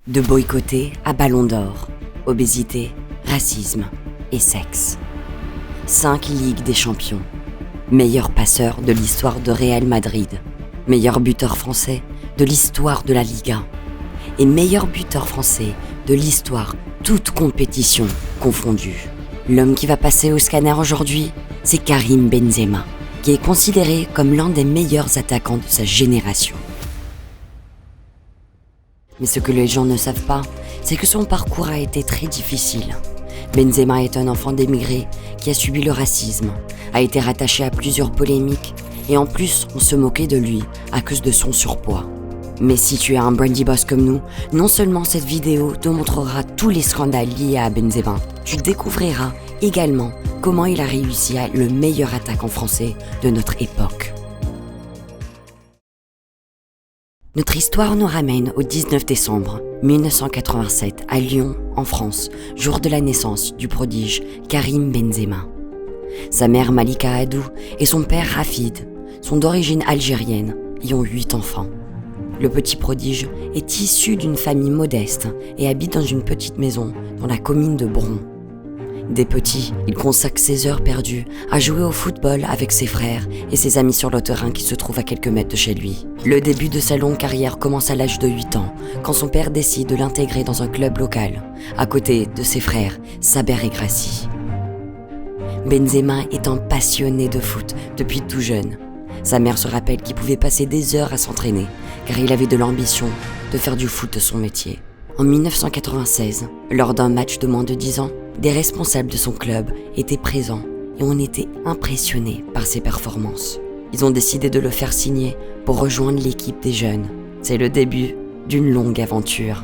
De boycotter à Ballon d'Or, obésité, racisme et sexe. 5 Ligues des Champions. Meilleur passeur de l'histoire de Real Madrid. Meilleur buteur français de l'histoire de la Liga. Et meilleur buteur français de l'histoire, toute compétition confondue. L'homme qui va passer au scanner aujourd'hui, c'est Karim Benzema, qui est considéré comme l'un des meilleurs attaquants de sa génération. Mais ce que les gens ne savent pas, c'est que son parcours a été très difficile. Benzema est un enfant d'émigré qui a subi le racisme, a été rattaché à plusieurs polémiques et en plus on se moquait de lui à cause de son surpoids. Mais si tu es un brandy boss comme nous, non seulement cette vidéo te montrera tous les scandales liés à Benzema, tu découvriras également comment il a réussi à être le meilleur attaquant français de notre époque. Notre histoire nous ramène au 19 décembre 1987 à Lyon, en France, jour de la naissance du prodige Karim Benzema. Sa mère Malika Hadou et son père Rafid sont d'origine algérienne et ont 8 enfants. Le petit prodige est issu d'une famille modeste et habite dans une petite maison dans la commune de Bron. Dès petit, il consacre ses heures perdues à jouer au football avec ses frères et ses amis sur le terrain qui se trouve à quelques mètres de chez lui. Le début de sa longue carrière commence à l'âge de 8 ans, quand son père décide de l'intégrer dans un club local, à côté de ses frères Saber et Gracie. Benzema est un passionné de foot depuis tout jeune. Sa mère se rappelle qu'il pouvait passer des heures à s'entraîner, car il avait de l'ambition de faire du foot son métier. En 1996, lors d'un match de moins de 10 ans, des responsables de son club étaient présents et on était impressionnés par ses performances. Ils ont décidé de le faire signer pour rejoindre l'équipe des jeunes. C'est le début d'une longue aventure.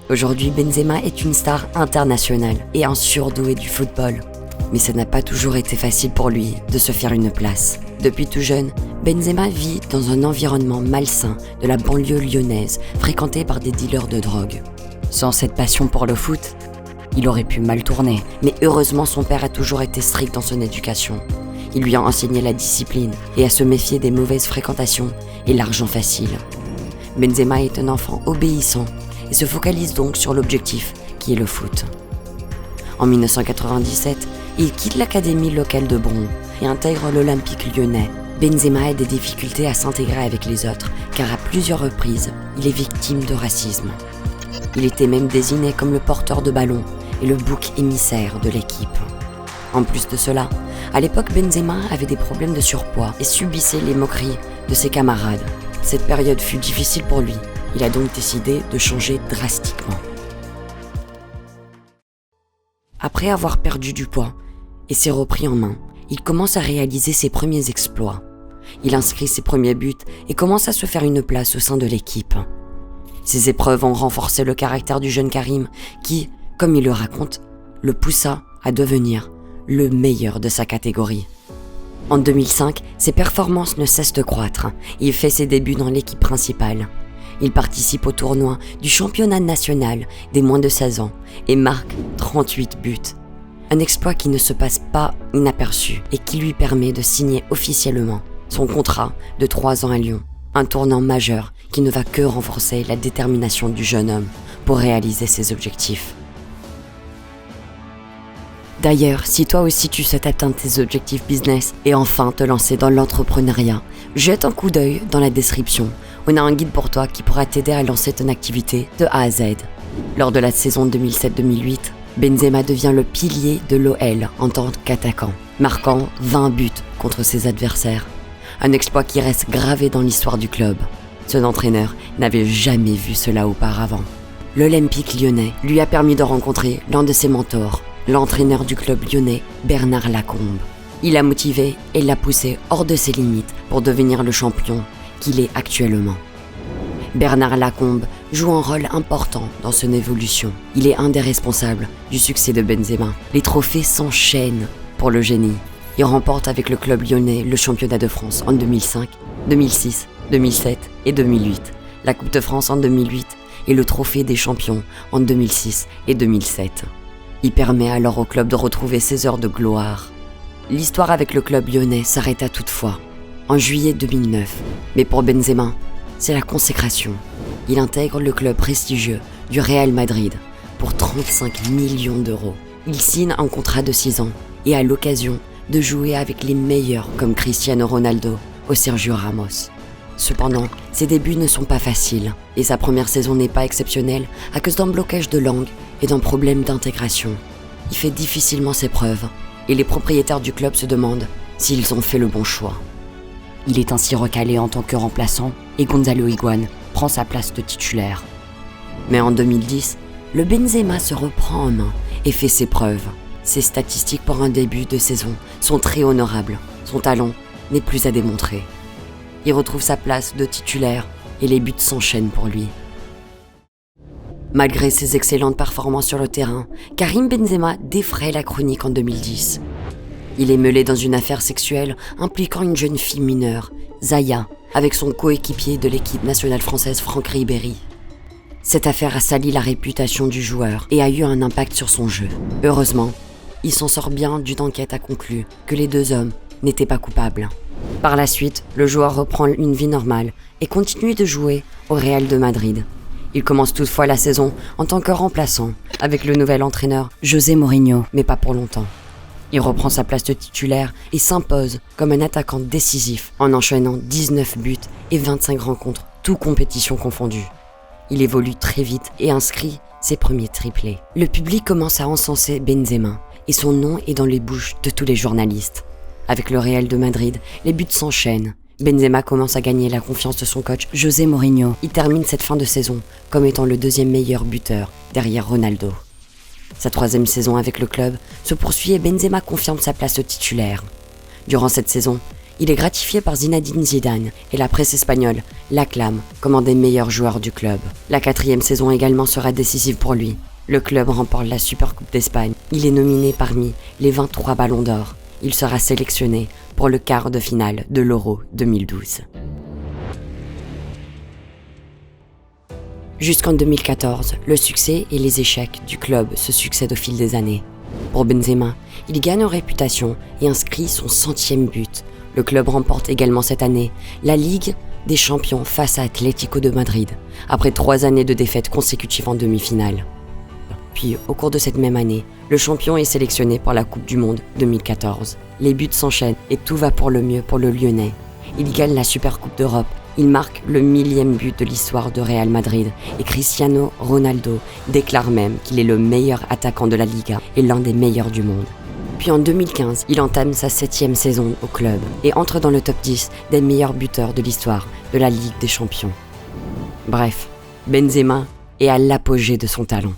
Aujourd'hui, Benzema est une star internationale et un surdoué du football. Mais ça n'a pas toujours été facile pour lui de se faire une place. Depuis tout jeune, Benzema vit dans un environnement malsain de la banlieue lyonnaise, fréquenté par des dealers de drogue. Sans cette passion pour le foot, il aurait pu mal tourner, mais heureusement son père a toujours été strict dans son éducation. Il lui a enseigné la discipline et à se méfier des mauvaises fréquentations et l'argent facile. Benzema est un enfant obéissant et se focalise donc sur l'objectif qui est le foot. En 1997, il quitte l'académie locale de Bron et intègre l'Olympique lyonnais. Benzema a des difficultés à s'intégrer avec les autres, car à plusieurs reprises, il est victime de racisme. Il était même désigné comme le porteur de ballon et le bouc émissaire de l'équipe. En plus de cela, à l'époque, Benzema avait des problèmes de surpoids et subissait les moqueries de ses camarades. Cette période fut difficile pour lui. Il a donc décidé de changer drastiquement. Après avoir perdu du poids et s'est repris en main, il commence à réaliser ses premiers exploits. Il inscrit ses premiers buts et commence à se faire une place au sein de l'équipe. Ces épreuves ont renforcé le caractère du jeune Karim qui, comme il le raconte, le poussa à devenir le meilleur de sa catégorie. En 2005, ses performances ne cessent de croître. Il fait ses débuts dans l'équipe principale. Il participe au tournoi du championnat national des moins de 16 ans et marque 38 buts. Un exploit qui ne se passe pas inaperçu et qui lui permet de signer officiellement son contrat de 3 ans à Lyon. Un tournant majeur qui ne va que renforcer la détermination du jeune homme pour réaliser ses objectifs. D'ailleurs, si toi aussi tu souhaites atteindre tes objectifs business et enfin te lancer dans l'entrepreneuriat, jette un coup d'œil dans la description. On a un guide pour toi qui pourra t'aider à lancer ton activité de A à Z. Lors de la saison 2007-2008, Benzema devient le pilier de l'OL en tant qu'attaquant, marquant 20 buts contre ses adversaires. Un exploit qui reste gravé dans l'histoire du club. Son entraîneur n'avait jamais vu cela auparavant. L'Olympique lyonnais lui a permis de rencontrer l'un de ses mentors, l'entraîneur du club lyonnais, Bernard Lacombe. Il l'a motivé et l'a poussé hors de ses limites pour devenir le champion qu'il est actuellement. Bernard Lacombe joue un rôle important dans son évolution. Il est un des responsables du succès de Benzema. Les trophées s'enchaînent pour le génie. Il remporte avec le club lyonnais le championnat de France en 2005, 2006, 2007 et 2008, la Coupe de France en 2008 et le trophée des champions en 2006 et 2007. Il permet alors au club de retrouver ses heures de gloire. L'histoire avec le club lyonnais s'arrêta toutefois en juillet 2009. Mais pour Benzema, c'est la consécration. Il intègre le club prestigieux du Real Madrid pour 35 millions d'euros. Il signe un contrat de 6 ans et a l'occasion de jouer avec les meilleurs comme Cristiano Ronaldo ou Sergio Ramos. Cependant, ses débuts ne sont pas faciles et sa première saison n'est pas exceptionnelle à cause d'un blocage de langue et d'un problème d'intégration. Il fait difficilement ses preuves et les propriétaires du club se demandent s'ils ont fait le bon choix. Il est ainsi recalé en tant que remplaçant et Gonzalo Higuaín prend sa place de titulaire. Mais en 2010, le Benzema se reprend en main et fait ses preuves. Ses statistiques pour un début de saison sont très honorables. Son talent n'est plus à démontrer. Il retrouve sa place de titulaire et les buts s'enchaînent pour lui. Malgré ses excellentes performances sur le terrain, Karim Benzema défraie la chronique en 2010. Il est mêlé dans une affaire sexuelle impliquant une jeune fille mineure, Zaya, avec son coéquipier de l'équipe nationale française Franck Ribéry. Cette affaire a sali la réputation du joueur et a eu un impact sur son jeu. Heureusement, il s'en sort bien d'une enquête a conclu que les deux hommes n'étaient pas coupables. Par la suite, le joueur reprend une vie normale et continue de jouer au Real de Madrid. Il commence toutefois la saison en tant que remplaçant avec le nouvel entraîneur José Mourinho, mais pas pour longtemps. Il reprend sa place de titulaire et s'impose comme un attaquant décisif en enchaînant 19 buts et 25 rencontres, toutes compétitions confondues. Il évolue très vite et inscrit ses premiers triplés. Le public commence à encenser Benzema et son nom est dans les bouches de tous les journalistes. Avec le Real de Madrid, les buts s'enchaînent. Benzema commence à gagner la confiance de son coach José Mourinho. Il termine cette fin de saison comme étant le deuxième meilleur buteur derrière Ronaldo. Sa troisième saison avec le club se poursuit et Benzema confirme sa place de titulaire. Durant cette saison, il est gratifié par Zinedine Zidane et la presse espagnole l'acclame comme un des meilleurs joueurs du club. La quatrième saison également sera décisive pour lui. Le club remporte la Supercoupe d'Espagne. Il est nominé parmi les 23 ballons d'or. Il sera sélectionné pour le quart de finale de l'Euro 2012. Jusqu'en 2014, le succès et les échecs du club se succèdent au fil des années. Pour Benzema, il gagne en réputation et inscrit son 100e but. Le club remporte également cette année la Ligue des Champions face à Atlético de Madrid, après 3 années de défaites consécutives en demi-finale. Puis, au cours de cette même année, le champion est sélectionné pour la Coupe du Monde 2014. Les buts s'enchaînent et tout va pour le mieux pour le Lyonnais. Il gagne la Supercoupe d'Europe. Il marque le 1000e but de l'histoire de Real Madrid et Cristiano Ronaldo déclare même qu'il est le meilleur attaquant de la Liga et l'un des meilleurs du monde. Puis en 2015, il entame sa 7e saison au club et entre dans le top 10 des meilleurs buteurs de l'histoire de la Ligue des Champions. Bref, Benzema est à l'apogée de son talent.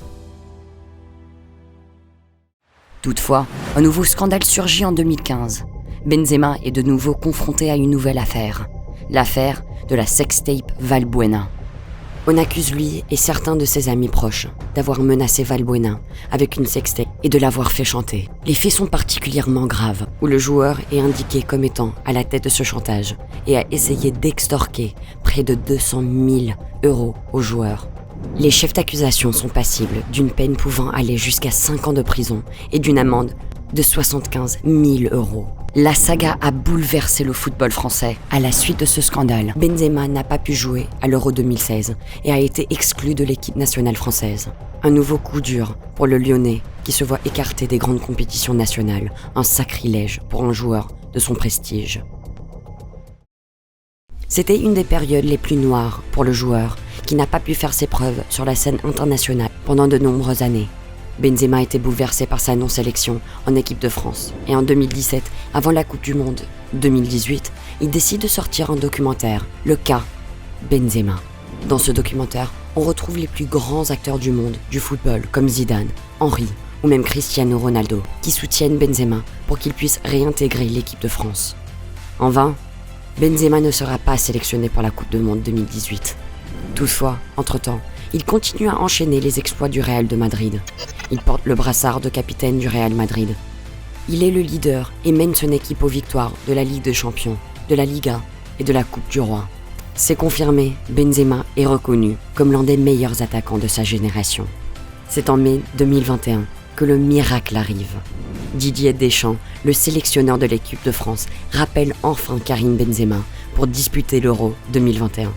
Toutefois, un nouveau scandale surgit en 2015. Benzema est de nouveau confronté à une nouvelle affaire. L'affaire de la sextape Valbuena. On accuse lui et certains de ses amis proches d'avoir menacé Valbuena avec une sextape et de l'avoir fait chanter. Les faits sont particulièrement graves, où le joueur est indiqué comme étant à la tête de ce chantage et a essayé d'extorquer près de 200 000 € au joueur. Les chefs d'accusation sont passibles d'une peine pouvant aller jusqu'à 5 ans de prison et d'une amende de 75 000 €. La saga a bouleversé le football français. À la suite de ce scandale, Benzema n'a pas pu jouer à l'Euro 2016 et a été exclu de l'équipe nationale française. Un nouveau coup dur pour le Lyonnais qui se voit écarté des grandes compétitions nationales. Un sacrilège pour un joueur de son prestige. C'était une des périodes les plus noires pour le joueur qui n'a pas pu faire ses preuves sur la scène internationale pendant de nombreuses années. Benzema était bouleversé par sa non-sélection en équipe de France. Et en 2017, avant la Coupe du Monde 2018, il décide de sortir un documentaire, Le cas Benzema. Dans ce documentaire, on retrouve les plus grands acteurs du monde du football comme Zidane, Henry ou même Cristiano Ronaldo qui soutiennent Benzema pour qu'il puisse réintégrer l'équipe de France. En vain, Benzema ne sera pas sélectionné pour la Coupe du Monde 2018. Toutefois, entre-temps, il continue à enchaîner les exploits du Real de Madrid. Il porte le brassard de capitaine du Real Madrid. Il est le leader et mène son équipe aux victoires de la Ligue des Champions, de la Liga et de la Coupe du Roi. C'est confirmé, Benzema est reconnu comme l'un des meilleurs attaquants de sa génération. C'est en mai 2021 que le miracle arrive. Didier Deschamps, le sélectionneur de l'équipe de France, rappelle enfin Karim Benzema pour disputer l'Euro 2021.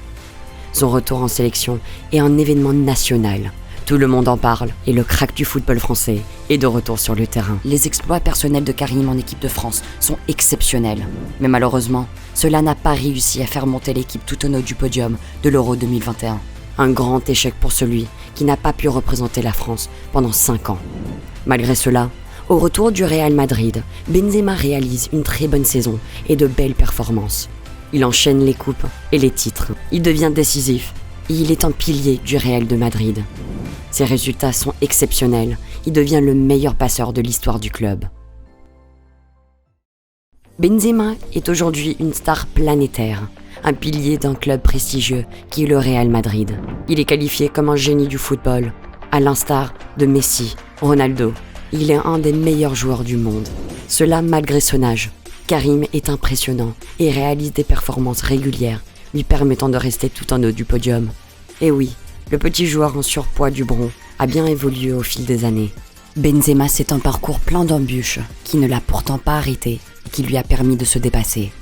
Son retour en sélection est un événement national. Tout le monde en parle et le crack du football français est de retour sur le terrain. Les exploits personnels de Karim en équipe de France sont exceptionnels. Mais malheureusement, cela n'a pas réussi à faire monter l'équipe tout en haut du podium de l'Euro 2021. Un grand échec pour celui qui n'a pas pu représenter la France pendant 5 ans. Malgré cela, au retour du Real Madrid, Benzema réalise une très bonne saison et de belles performances. Il enchaîne les coupes et les titres. Il devient décisif et il est un pilier du Real de Madrid. Ses résultats sont exceptionnels. Il devient le meilleur passeur de l'histoire du club. Benzema est aujourd'hui une star planétaire, un pilier d'un club prestigieux qui est le Real Madrid. Il est qualifié comme un génie du football, à l'instar de Messi, Ronaldo. Il est un des meilleurs joueurs du monde. Cela malgré son âge. Karim est impressionnant et réalise des performances régulières, lui permettant de rester tout en haut du podium. Et oui, le petit joueur en surpoids du Bron a bien évolué au fil des années. Benzema, c'est un parcours plein d'embûches qui ne l'a pourtant pas arrêté et qui lui a permis de se dépasser.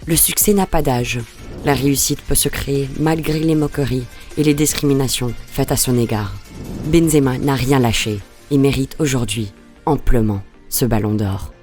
Le succès n'a pas d'âge. La réussite peut se créer malgré les moqueries et les discriminations faites à son égard. Benzema n'a rien lâché et mérite aujourd'hui amplement ce ballon d'or.